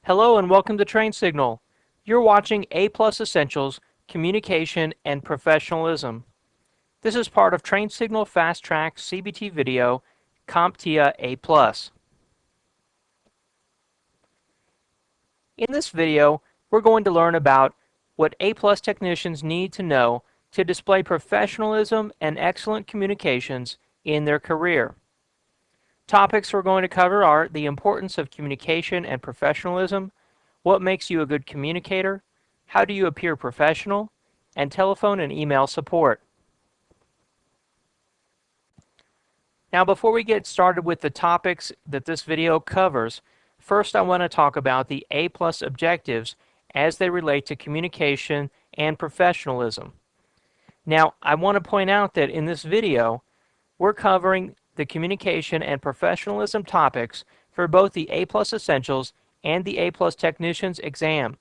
Hello and welcome to Train Signal. You're watching A Plus Essentials, Communication and Professionalism. This is part of Train Signal Fast Track CBT Video, CompTIA A Plus. In this video, we're going to learn about what A Plus technicians need to know to display professionalism and excellent communications in their career. Topics we're going to cover are the importance of communication and professionalism, what makes you a good communicator, how do you appear professional, and telephone and email support. Now, before we get started with the topics that this video covers, first I want to talk about the A+ objectives as they relate to communication and professionalism. Now, I want to point out that in this video, we're covering the communication and professionalism topics for both the A+ Essentials and the A+ Technicians exam.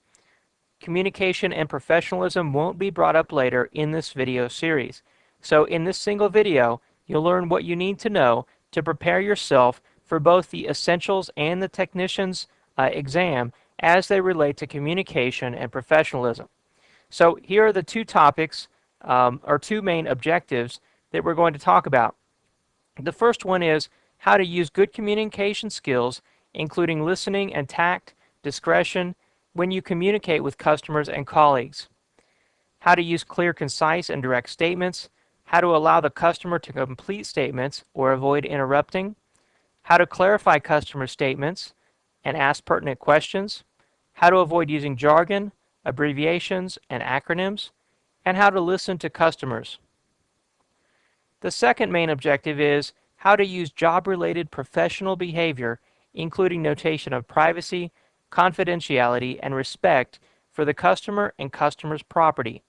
Communication and professionalism won't be brought up later in this video series. So in this single video, you'll learn what you need to know to prepare yourself for both the Essentials and the Technicians exam as they relate to communication and professionalism. So here are the two topics, or two main objectives that we're going to talk about. The first one is how to use good communication skills, including listening and tact, discretion, when you communicate with customers and colleagues. How to use clear, concise, and direct statements. How to allow the customer to complete statements or avoid interrupting. How to clarify customer statements and ask pertinent questions. How to avoid using jargon, abbreviations, and acronyms. And how to listen to customers. The second main objective is how to use job-related professional behavior, including notation of privacy, confidentiality, and respect for the customer and customer's property.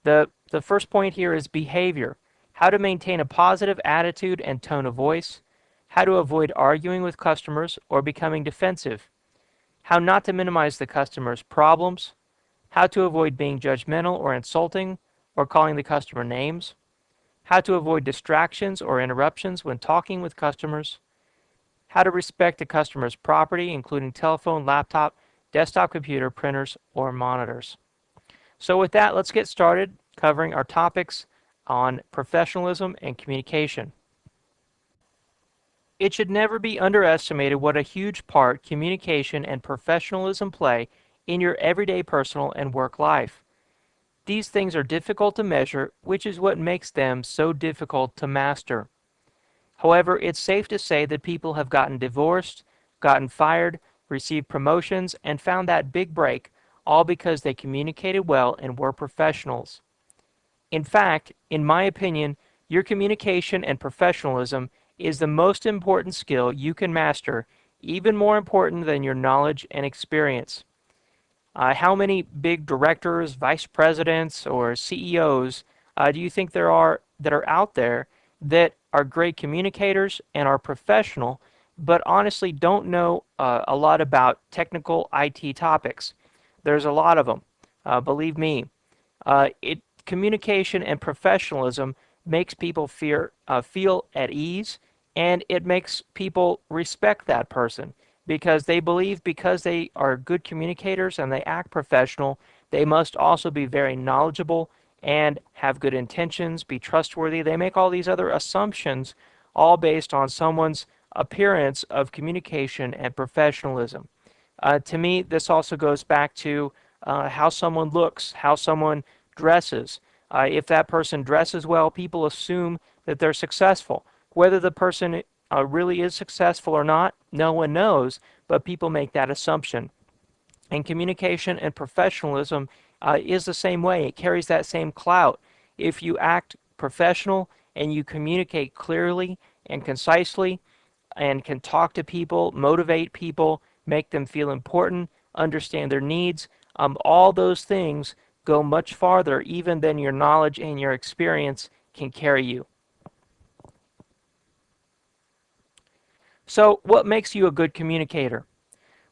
The first point here is behavior, how to maintain a positive attitude and tone of voice, how to avoid arguing with customers or becoming defensive, how not to minimize the customer's problems, how to avoid being judgmental or insulting or calling the customer names, how to avoid distractions or interruptions when talking with customers, how to respect the customer's property, including telephone, laptop, desktop computer, printers, or monitors. So with that, let's get started covering our topics on professionalism and communication. It should never be underestimated what a huge part communication and professionalism play in your everyday personal and work life. These things are difficult to measure, which is what makes them so difficult to master. However, it's safe to say that people have gotten divorced, gotten fired, received promotions, and found that big break, all because they communicated well and were professionals. In fact, in my opinion, your communication and professionalism is the most important skill you can master, even more important than your knowledge and experience. How many big directors, vice presidents, or CEOs do you think there are that are out there that are great communicators and are professional, but honestly don't know a lot about technical IT topics? There's a lot of them, believe me. Communication and professionalism makes people feel at ease, and it makes people respect that person, because they believe because they are good communicators and they act professional, they must also be very knowledgeable and have good intentions, be trustworthy. They make all these other assumptions, all based on someone's appearance of communication and professionalism. To me, this also goes back to how someone looks, how someone dresses. If that person dresses well, people assume that they're successful. Whether the person really is successful or not, no one knows, but people make that assumption. And communication and professionalism is the same way. It carries that same clout. If you act professional and you communicate clearly and concisely and can talk to people, motivate people, make them feel important, understand their needs, all those things go much farther even than your knowledge and your experience can carry you. So what makes you a good communicator?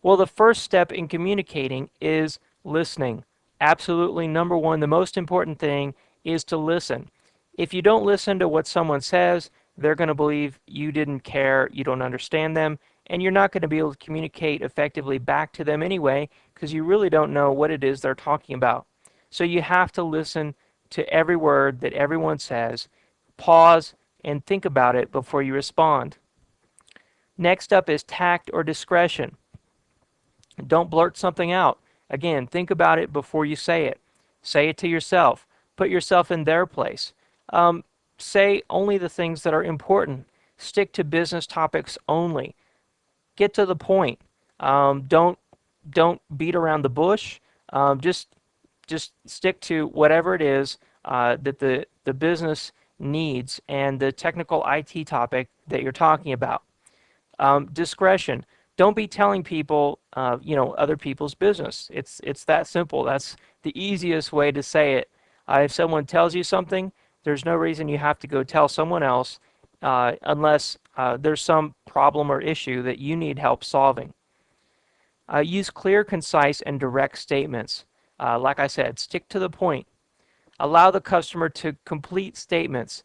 Well, the first step in communicating is listening. Absolutely, number one, the most important thing is to listen. If you don't listen to what someone says, they're going to believe you didn't care, you don't understand them, and you're not going to be able to communicate effectively back to them anyway because you really don't know what it is they're talking about. So you have to listen to every word that everyone says, pause, and think about it before you respond. Next up is tact or discretion. Don't blurt something out. Again, think about it before you say it. Say it to yourself. Put yourself in their place. Um, Say only the things that are important. Stick to business topics only. Get to the point. Don't beat around the bush. Just stick to whatever it is that the business needs and the technical IT topic that you're talking about. Discretion. Don't be telling people, other people's business. It's that simple. That's the easiest way to say it. If someone tells you something, there's no reason you have to go tell someone else unless there's some problem or issue that you need help solving. Use clear, concise, and direct statements. Like I said, stick to the point. Allow the customer to complete statements.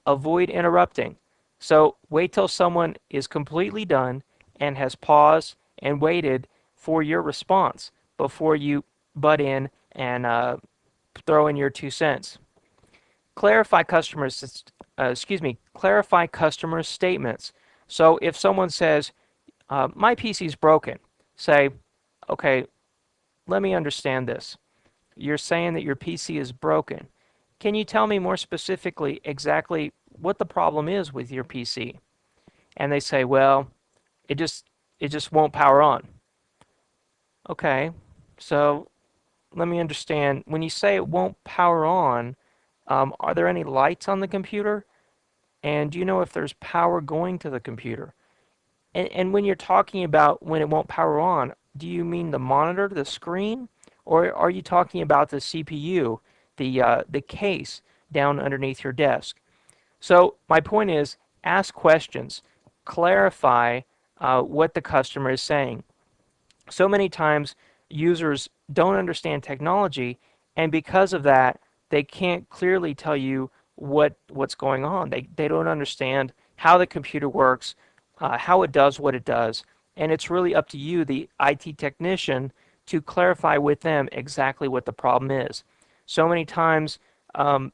Avoid interrupting. So wait till someone is completely done and has paused and waited for your response before you butt in and throw in your 2 cents. Clarify clarify customer statements. So if someone says, my PC is broken, say, okay, let me understand this. You're saying that your PC is broken. Can you tell me more specifically exactly what the problem is with your PC? And they say, well, it just won't power on. Okay, so let me understand. When you say it won't power on, are there any lights on the computer? And do you know if there's power going to the computer? And when you're talking about when it won't power on, do you mean the monitor, the screen? Or are you talking about the CPU, the case down underneath your desk? So my point is, ask questions. Clarify what the customer is saying. So many times users don't understand technology, and because of that, they can't clearly tell you what's going on. They don't understand how the computer works, how it does what it does, and it's really up to you, the IT technician, to clarify with them exactly what the problem is. So many times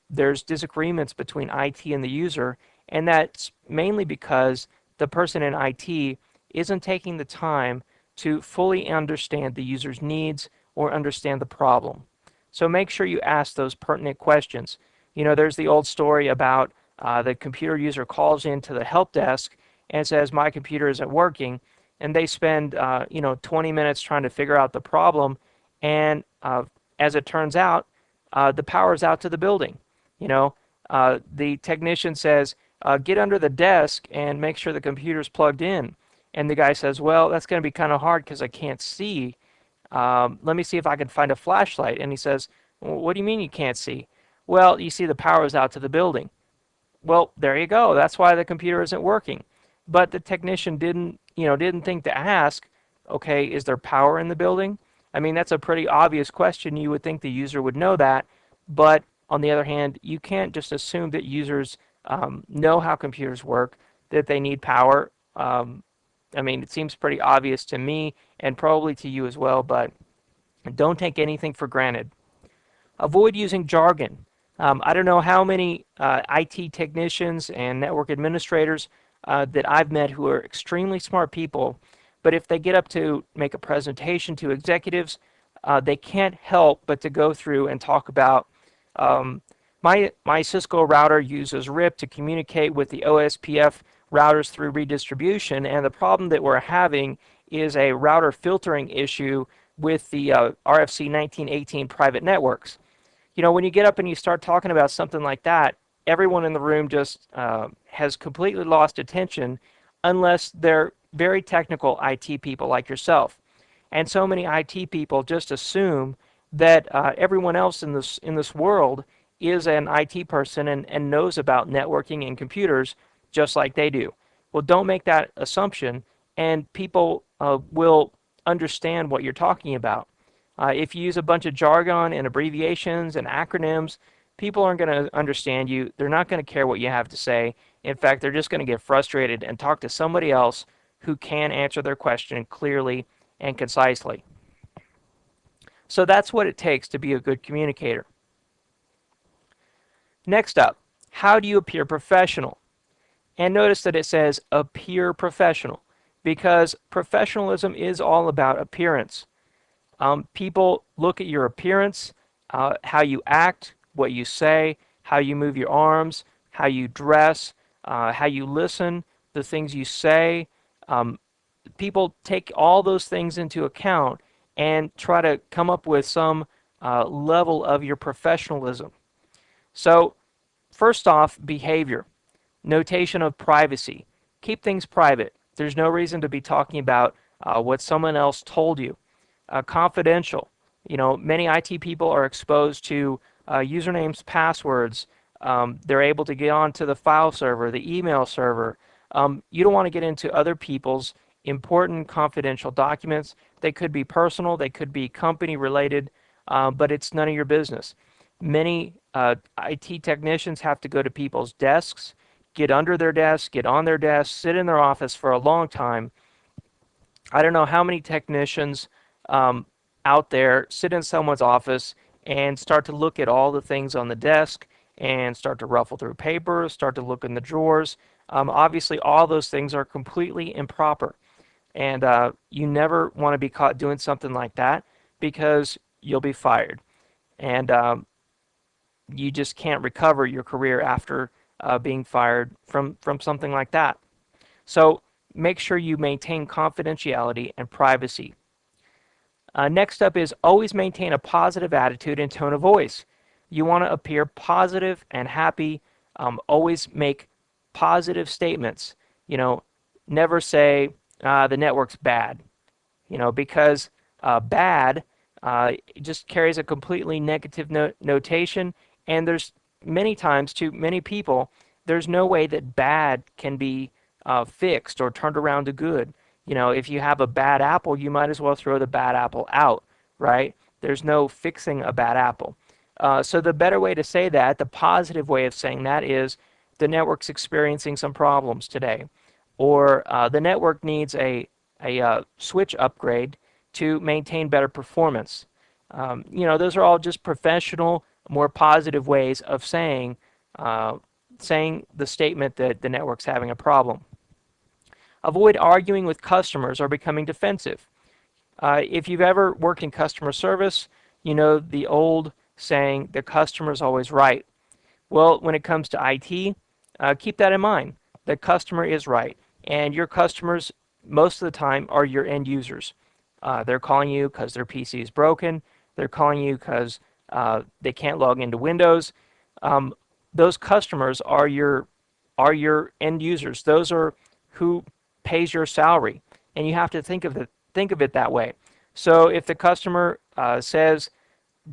there's disagreements between IT and the user, and that's mainly because the person in IT isn't taking the time to fully understand the user's needs or understand the problem. So make sure you ask those pertinent questions. There's the old story about the computer user calls into the help desk and says, my computer isn't working, and they spend 20 minutes trying to figure out the problem, and as it turns out, the power's out to the building. The technician says, get under the desk and make sure the computer's plugged in. And the guy says, well, that's going to be kind of hard because I can't see. Let me see if I can find a flashlight. And he says, well, what do you mean you can't see? Well, you see the power is out to the building. Well, there you go. That's why the computer isn't working. But the technician didn't think to ask, okay, is there power in the building? I mean, that's a pretty obvious question. You would think the user would know that. But on the other hand, you can't just assume that users know how computers work, that they need power. I mean, it seems pretty obvious to me and probably to you as well, but don't take anything for granted. Avoid using jargon. I don't know how many IT technicians and network administrators that I've met who are extremely smart people, but if they get up to make a presentation to executives, they can't help but to go through and talk about my Cisco router uses RIP to communicate with the OSPF routers through redistribution, and the problem that we're having is a router filtering issue with the RFC 1918 private networks. When you get up and you start talking about something like that, everyone in the room just has completely lost attention unless they're very technical IT people like yourself. And so many IT people just assume that everyone else in this world is an IT person and knows about networking and computers just like they do. Well, don't make that assumption, and people will understand what you're talking about. If you use a bunch of jargon and abbreviations and acronyms, people aren't going to understand you. They're not going to care what you have to say. In fact, they're just going to get frustrated and talk to somebody else who can answer their question clearly and concisely. So that's what it takes to be a good communicator. Next up, how do you appear professional? And notice that it says appear professional, because professionalism is all about appearance. People look at your appearance, how you act, what you say, how you move your arms, how you dress, how you listen, the things you say. People take all those things into account and try to come up with some level of your professionalism. So, first off, behavior. Notation of privacy. Keep things private. There's no reason to be talking about what someone else told you. Confidential. Many IT people are exposed to usernames, passwords. They're able to get onto the file server, the email server. You don't want to get into other people's important confidential documents. They could be personal, they could be company related, but it's none of your business. Many IT technicians have to go to people's desks, get under their desk, get on their desk, sit in their office for a long time. I don't know how many technicians out there sit in someone's office and start to look at all the things on the desk and start to ruffle through papers, start to look in the drawers. Obviously, all those things are completely improper. And you never want to be caught doing something like that, because you'll be fired. And you just can't recover your career after being fired from something like that. So make sure you maintain confidentiality and privacy. Next up is always maintain a positive attitude and tone of voice. You want to appear positive and happy. Always make positive statements. Never say the network's bad, because bad just carries a completely negative notation, and there's many times, to many people, there's no way that bad can be fixed or turned around to good. If you have a bad apple, you might as well throw the bad apple out, right? There's no fixing a bad apple. So the better way to say that, the positive way of saying that, is the network's experiencing some problems today, or the network needs a switch upgrade to maintain better performance. Those are all just professional, more positive ways of saying the statement that the network's having a problem. Avoid arguing with customers or becoming defensive. If you've ever worked in customer service, you know the old saying, the customer's always right. Well, when it comes to IT, keep that in mind. The customer is right, and your customers most of the time are your end users. They're calling you because their PC is broken. They're calling you because they can't log into Windows. Those customers are your end users. Those are who pays your salary, and you have to think of it that way. So if the customer says,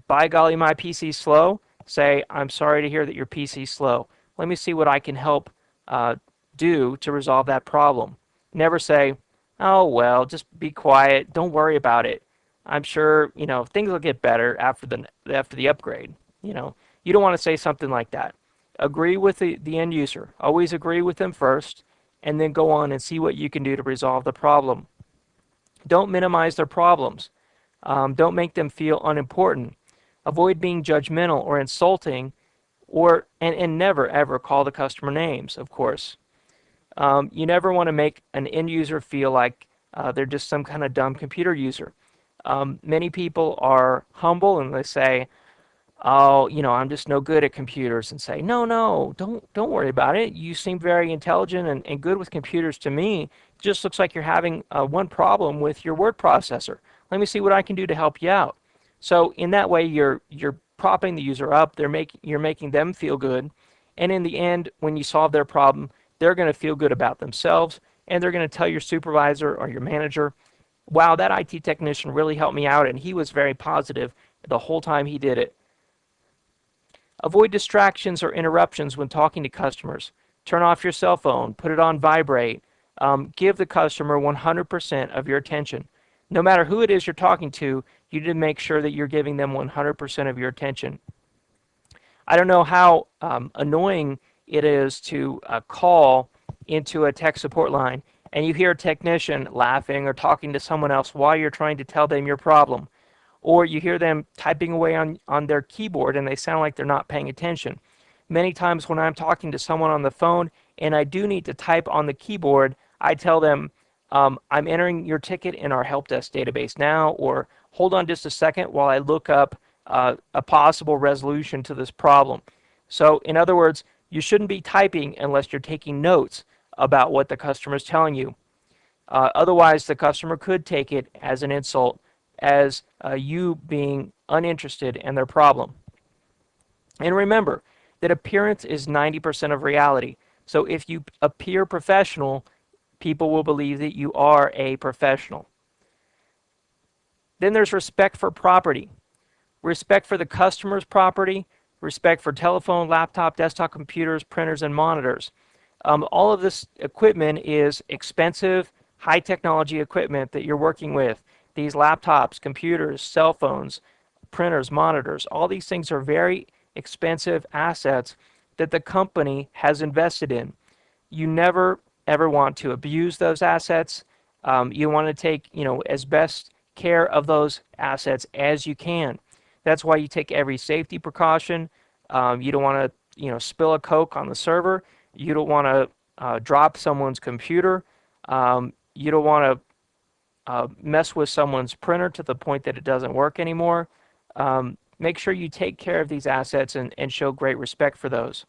"By golly, my PC's slow," say, "I'm sorry to hear that your PC's slow. Let me see what I can help do to resolve that problem." Never say, "Oh well, just be quiet. Don't worry about it. I'm sure things will get better after the upgrade." You don't want to say something like that. Agree with the end user. Always agree with them first, and then go on and see what you can do to resolve the problem. Don't minimize their problems. Don't make them feel unimportant. Avoid being judgmental or insulting, and never ever call the customer names, of course. You never want to make an end user feel like they're just some kind of dumb computer user. Many people are humble and they say, "Oh, I'm just no good at computers," and say, "No, don't worry about it. You seem very intelligent and good with computers to me. It just looks like you're having one problem with your word processor. Let me see what I can do to help you out." So in that way, you're propping the user up. You're making them feel good, and in the end, when you solve their problem, they're going to feel good about themselves, and they're going to tell your supervisor or your manager, "Wow, that IT technician really helped me out, and he was very positive the whole time he did it." Avoid distractions or interruptions when talking to customers. Turn off your cell phone, put it on vibrate. Give the customer 100% of your attention. No matter who it is you're talking to, you need to make sure that you're giving them 100% of your attention. I don't know how annoying it is to call into a tech support line and you hear a technician laughing or talking to someone else while you're trying to tell them your problem, or you hear them typing away on their keyboard and they sound like they're not paying attention. Many times when I'm talking to someone on the phone and I do need to type on the keyboard, I tell them, I'm entering your ticket in our help desk database now, or hold on just a second while I look up a possible resolution to this problem. So, in other words, you shouldn't be typing unless you're taking notes about what the customer is telling you. Otherwise, the customer could take it as an insult, as you being uninterested in their problem. And remember that appearance is 90% of reality. So if you appear professional, people will believe that you are a professional. Then there's respect for property, respect for the customer's property, respect for telephone, laptop, desktop computers, printers, and monitors. All of this equipment is expensive, high technology equipment that you're working with. These laptops, computers, cell phones, printers, monitors, all these things are very expensive assets that the company has invested in. You never ever want to abuse those assets. You want to take, as best care of those assets as you can. That's why you take every safety precaution. You don't want to, spill a Coke on the server. You don't want to drop someone's computer. You don't want to mess with someone's printer to the point that it doesn't work anymore. Make sure you take care of these assets and show great respect for those.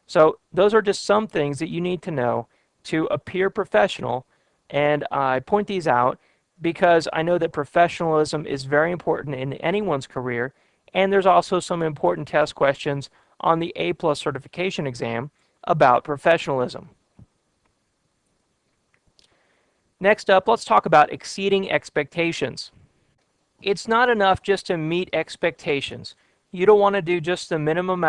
So those are just some things that you need to know to appear professional, and I point these out because I know that professionalism is very important in anyone's career, and there's also some important test questions on the A+ certification exam about professionalism. Next up, let's talk about exceeding expectations. It's not enough just to meet expectations. You don't want to do just the minimum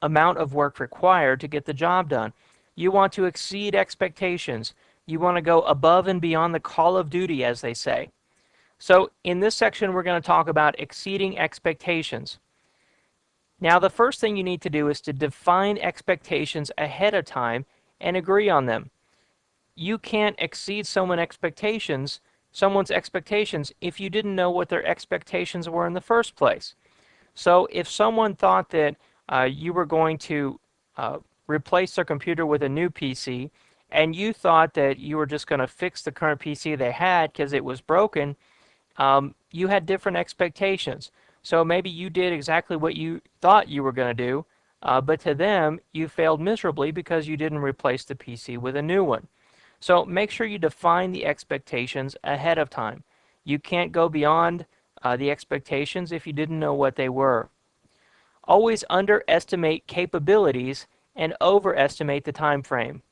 amount of work required to get the job done. You want to exceed expectations. You want to go above and beyond the call of duty, as they say. So in this section, we're going to talk about exceeding expectations. Now, the first thing you need to do is to define expectations ahead of time and agree on them. You can't exceed someone's expectations if you didn't know what their expectations were in the first place. So if someone thought that you were going to replace their computer with a new PC, and you thought that you were just going to fix the current PC they had because it was broken, you had different expectations. So maybe you did exactly what you thought you were going to do, but to them, you failed miserably because you didn't replace the PC with a new one. So make sure you define the expectations ahead of time. You can't go beyond the expectations if you didn't know what they were. Always underestimate capabilities and overestimate the time frame.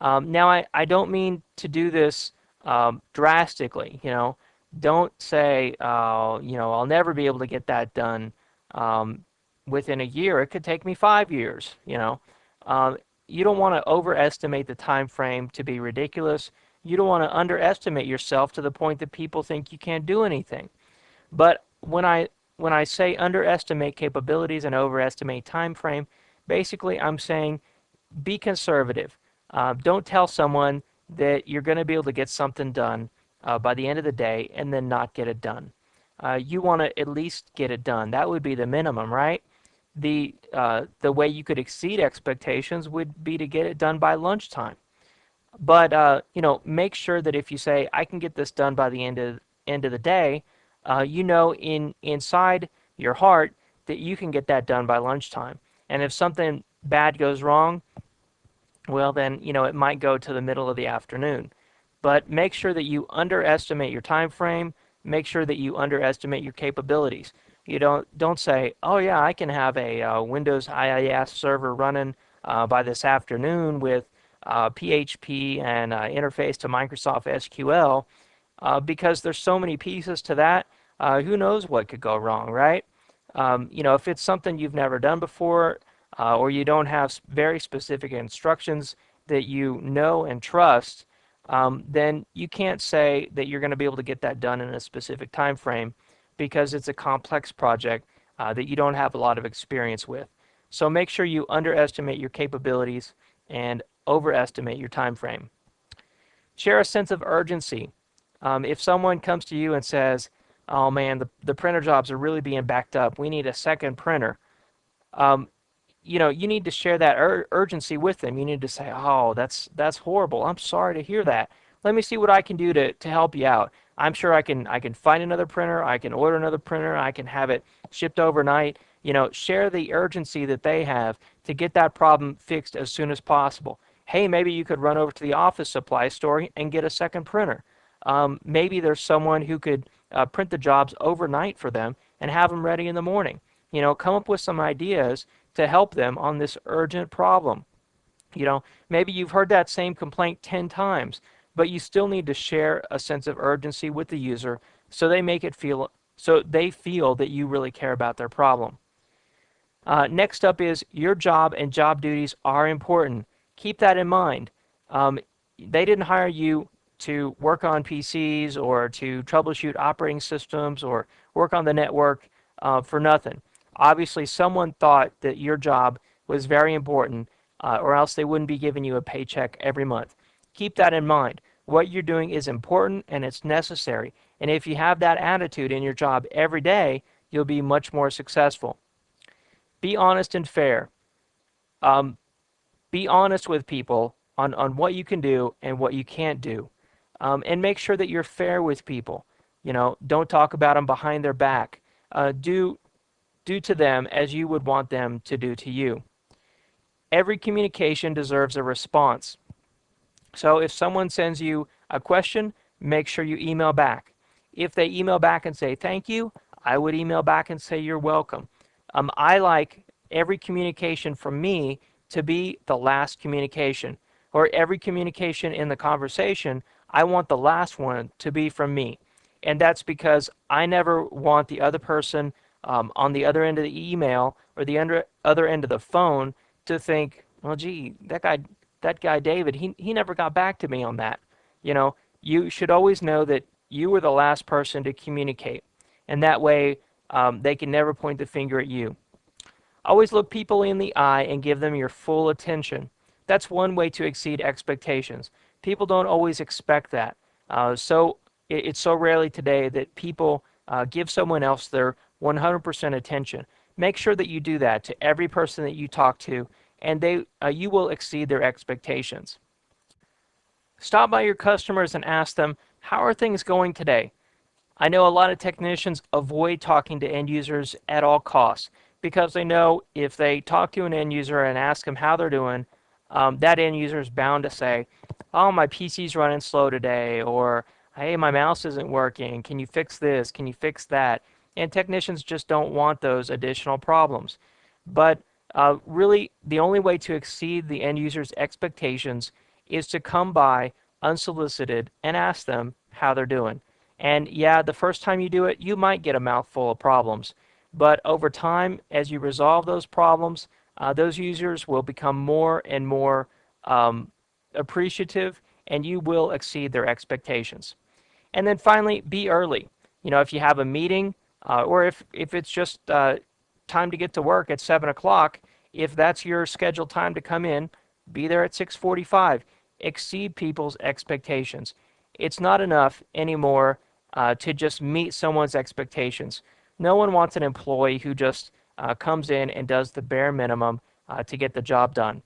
Now, I don't mean to do this drastically. Don't say, I'll never be able to get that done within a year. It could take me 5 years. You don't want to overestimate the time frame to be ridiculous. You don't want to underestimate yourself to the point that people think you can't do anything. But when I say underestimate capabilities and overestimate time frame, basically I'm saying be conservative. Don't tell someone that you're going to be able to get something done by the end of the day and then not get it done. You want to at least get it done. That would be the minimum, right? The way you could exceed expectations would be to get it done by lunchtime. But make sure that if you say I can get this done by the end of the day, inside your heart that you can get that done by lunchtime. And if something bad goes wrong, well then it might go to the middle of the afternoon. But make sure that you underestimate your time frame. Make sure that you underestimate your capabilities. You don't say, oh yeah, I can have a Windows IIS server running by this afternoon with PHP and interface to Microsoft SQL, because there's so many pieces to that. Who knows what could go wrong, right? If it's something you've never done before, or you don't have very specific instructions that you know and trust, then you can't say that you're going to be able to get that done in a specific time frame, because it's a complex project that you don't have a lot of experience with. So make sure you underestimate your capabilities and overestimate your time frame. Share a sense of urgency. If someone comes to you and says, "Oh man, the printer jobs are really being backed up. We need a second printer." Um, you need to share that urgency with them. You need to say, "Oh, that's horrible. I'm sorry to hear that. Let me see what I can do to help you out. I'm sure I can find another printer. I can order another printer. I can have it shipped overnight." Share the urgency that they have to get that problem fixed as soon as possible. Hey, maybe you could run over to the office supply store and get a second printer. Maybe there's someone who could print the jobs overnight for them and have them ready in the morning. Come up with some ideas to help them on this urgent problem. Maybe you've heard that same complaint 10 times, but you still need to share a sense of urgency with the user so they feel that you really care about their problem. Next up is your job and job duties are important. Keep that in mind. Um, they didn't hire you to work on PCs or to troubleshoot operating systems or work on the network for nothing. Obviously, someone thought that your job was very important, or else they wouldn't be giving you a paycheck every month. Keep that in mind. What you're doing is important and it's necessary. And if you have that attitude in your job every day, you'll be much more successful. Be honest and fair. Um, be honest with people on what you can do and what you can't do. And make sure that you're fair with people. Don't talk about them behind their back. Do to them as you would want them to do to you. Every communication deserves a response. So if someone sends you a question, make sure you email back. If they email back and say thank you, I would email back and say you're welcome. I like every communication from me to be the last communication, or every communication in the conversation, I want the last one to be from me. And that's because I never want the other person on the other end of the email or the other end of the phone to think, well, gee, that guy David, he never got back to me on that. You should always know that you were the last person to communicate, and that way they can never point the finger at you. Always look people in the eye and give them your full attention. That's one way to exceed expectations. People don't always expect that. It's so rarely today that people give someone else their 100% attention. Make sure that you do that to every person that you talk to, and you will exceed their expectations. Stop by your customers and ask them, how are things going today? I know a lot of technicians avoid talking to end users at all costs because they know if they talk to an end user and ask them how they're doing, that end user is bound to say, "Oh, my PC's running slow today," or "Hey, my mouse isn't working. Can you fix this? Can you fix that?" And technicians just don't want those additional problems. But really, the only way to exceed the end user's expectations is to come by unsolicited and ask them how they're doing. And yeah, the first time you do it, you might get a mouthful of problems. But over time, as you resolve those problems, those users will become more and more appreciative, and you will exceed their expectations. And then finally, be early. If you have a meeting, or if it's just time to get to work at 7 o'clock, if that's your scheduled time to come in, be there at 6:45. Exceed people's expectations. It's not enough anymore to just meet someone's expectations. No one wants an employee who just comes in and does the bare minimum to get the job done.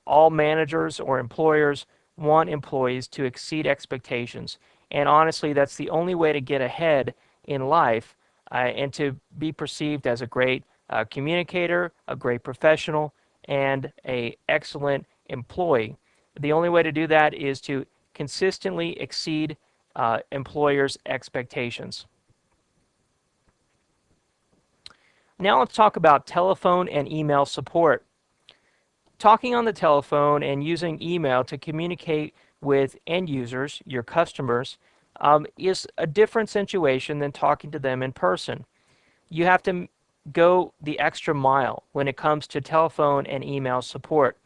All managers or employers want employees to exceed expectations. And honestly, that's the only way to get ahead in life and to be perceived as a great communicator, a great professional, and an excellent employee. The only way to do that is to consistently exceed employers' expectations. Now let's talk about telephone and email support. Talking on the telephone and using email to communicate with end users, your customers, is a different situation than talking to them in person. You have to go the extra mile when it comes to telephone and email support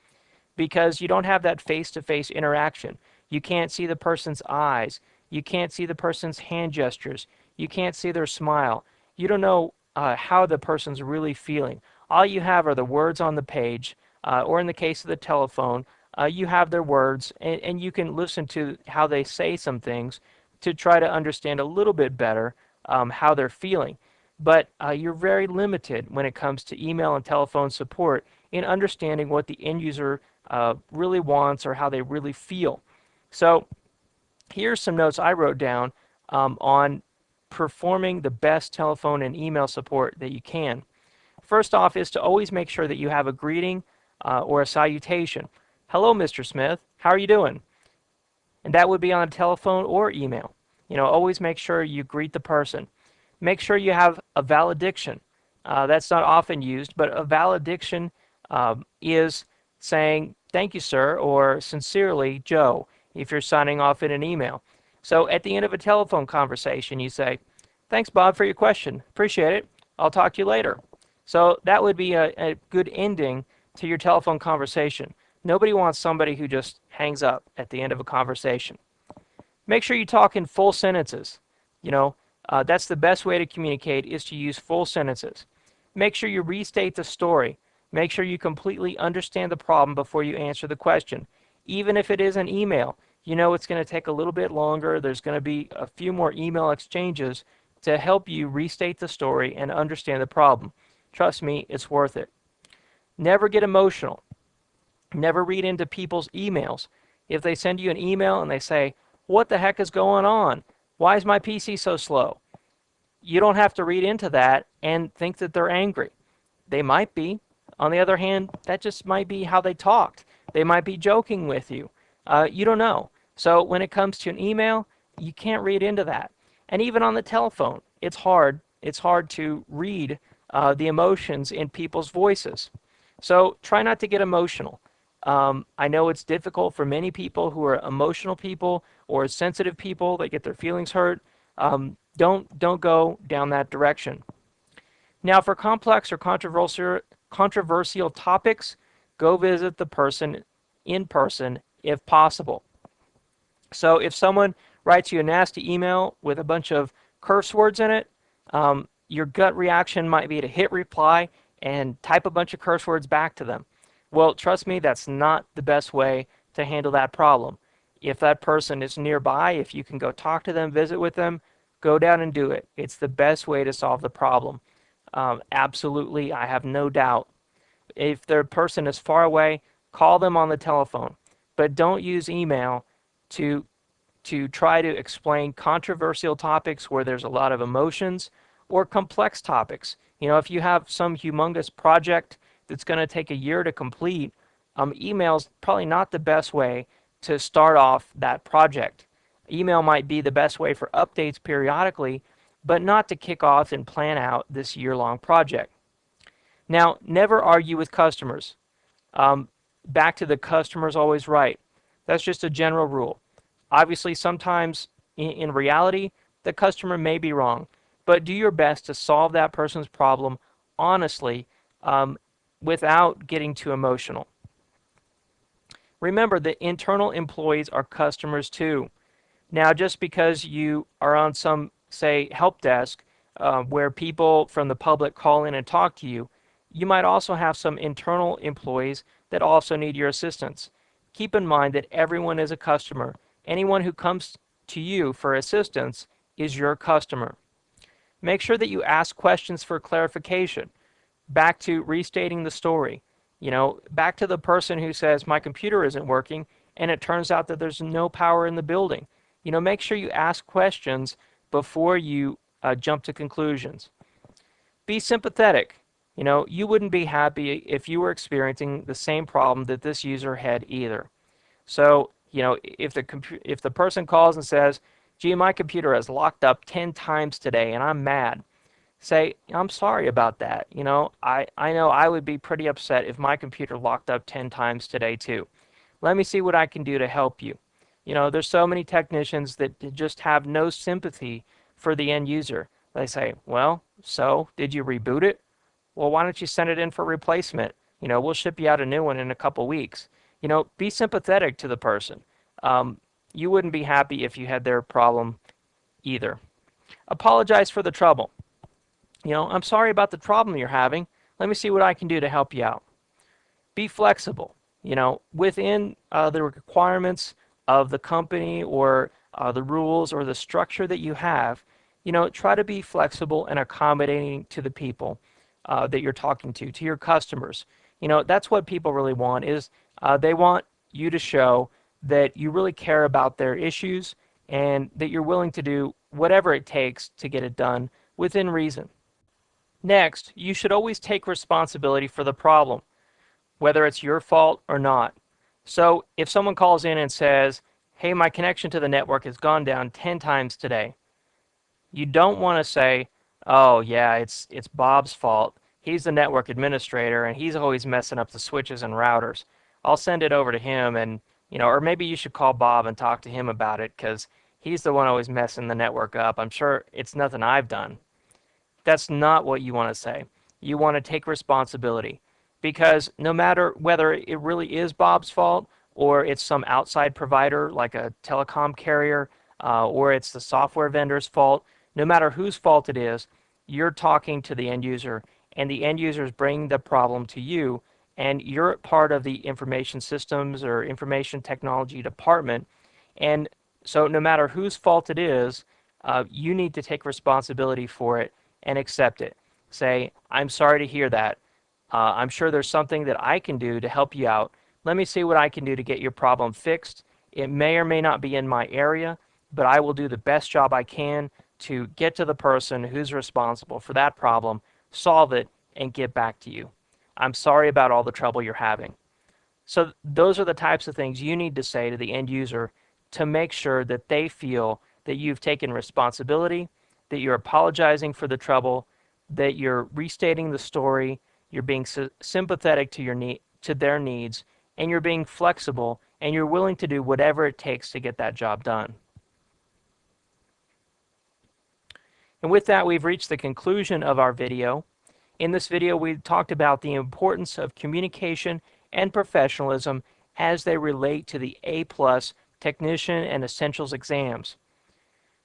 because you don't have that face-to-face interaction. You can't see the person's eyes. You can't see the person's hand gestures. You can't see their smile. You don't know how the person's really feeling. All you have are the words on the page, or in the case of the telephone, you have their words, and you can listen to how they say some things to try to understand a little bit better how they're feeling. But you're very limited when it comes to email and telephone support in understanding what the end user really wants or how they really feel. So here's some notes I wrote down on performing the best telephone and email support that you can. First off is to always make sure that you have a greeting or a salutation. Hello, Mr. Smith. How are you doing? And that would be on a telephone or email. Always make sure you greet the person. Make sure you have a valediction. That's not often used, but a valediction is saying, thank you, sir, or sincerely, Joe, if you're signing off in an email. So at the end of a telephone conversation, you say, thanks, Bob, for your question. Appreciate it. I'll talk to you later. So that would be a good ending to your telephone conversation. Nobody wants somebody who just hangs up at the end of a conversation. Make sure you talk in full sentences. That's the best way to communicate is to use full sentences. Make sure you restate the story. Make sure you completely understand the problem before you answer the question. Even if it is an email, it's going to take a little bit longer. There's going to be a few more email exchanges to help you restate the story and understand the problem. Trust me, it's worth it. Never get emotional. Never read into people's emails. If they send you an email and they say, what the heck is going on? Why is my PC so slow? You don't have to read into that and think that they're angry. They might be. On the other hand, that just might be how they talked. They might be joking with you. You don't know. So when it comes to an email, you can't read into that. And even on the telephone, it's hard. It's hard to read the emotions in people's voices. So try not to get emotional. I know it's difficult for many people who are emotional people or sensitive people that get their feelings hurt. Don't go down that direction. Now, for complex or controversial topics, go visit the person in person if possible. So if someone writes you a nasty email with a bunch of curse words in it, your gut reaction might be to hit reply and type a bunch of curse words back to them. Well, trust me, that's not the best way to handle that problem. If that person is nearby, if you can go talk to them, visit with them, go down and do it. It's the best way to solve the problem. Absolutely, I have no doubt. If the person is far away, call them on the telephone. But don't use email to try to explain controversial topics where there's a lot of emotions or complex topics. If you have some humongous project that's going to take a year to complete, email's probably not the best way to start off that project. Email might be the best way for updates periodically, but not to kick off and plan out this year-long project. Now, never argue with customers. Back to the customer's always right. That's just a general rule. Obviously, sometimes in reality, the customer may be wrong, but do your best to solve that person's problem honestly without getting too emotional. Remember that internal employees are customers too. Now, just because you are on some, say, help desk where people from the public call in and talk to you, you might also have some internal employees that also need your assistance. Keep in mind that everyone is a customer. Anyone who comes to you for assistance is your customer. Make sure that you ask questions for clarification. Back to restating the story. Back to the person who says, my computer isn't working, and it turns out that there's no power in the building. Make sure you ask questions before you jump to conclusions. Be sympathetic. You wouldn't be happy if you were experiencing the same problem that this user had either. So, if the person calls and says, gee, my computer has locked up 10 times today and I'm mad, say, I'm sorry about that. I know I would be pretty upset if my computer locked up 10 times today too. Let me see what I can do to help you. There's so many technicians that just have no sympathy for the end user. They say, well, so did you reboot it? Well, why don't you send it in for replacement? We'll ship you out a new one in a couple weeks. Be sympathetic to the person. You wouldn't be happy if you had their problem either. Apologize for the trouble. I'm sorry about the problem you're having. Let me see what I can do to help you out. Be flexible. within the requirements of the company or the rules or the structure that you have, try to be flexible and accommodating to the people that you're talking to your customers. That's what people really want is they want you to show that you really care about their issues and that you're willing to do whatever it takes to get it done within reason. Next, you should always take responsibility for the problem, whether it's your fault or not. So if someone calls in and says, hey, my connection to the network has gone down 10 times today, you don't want to say, oh, yeah, it's Bob's fault. He's the network administrator and he's always messing up the switches and routers. I'll send it over to him and, or maybe you should call Bob and talk to him about it because he's the one always messing the network up. I'm sure it's nothing I've done. That's not what you want to say. You want to take responsibility because no matter whether it really is Bob's fault or it's some outside provider like a telecom carrier or it's the software vendor's fault, no matter whose fault it is, you're talking to the end user and the end user is bringing the problem to you and you're part of the information systems or information technology department. And so no matter whose fault it is, you need to take responsibility for it and accept it. Say, I'm sorry to hear that. I'm sure there's something that I can do to help you out. Let me see what I can do to get your problem fixed. It may or may not be in my area, but I will do the best job I can to get to the person who's responsible for that problem, solve it, and get back to you. I'm sorry about all the trouble you're having. So those are the types of things you need to say to the end user to make sure that they feel that you've taken responsibility, that you're apologizing for the trouble, that you're restating the story, you're being sympathetic to their needs, and you're being flexible, and you're willing to do whatever it takes to get that job done. And with that, we've reached the conclusion of our video. In this video, we talked about the importance of communication and professionalism as they relate to the A+ Technician and Essentials exams.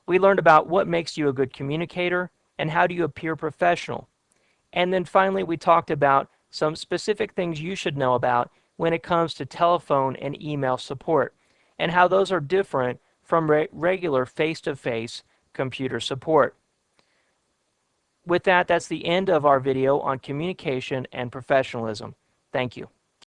We learned about what makes you a good communicator and how do you appear professional. And then finally, we talked about some specific things you should know about when it comes to telephone and email support and how those are different from regular face-to-face computer support. With that, that's the end of our video on communication and professionalism. Thank you.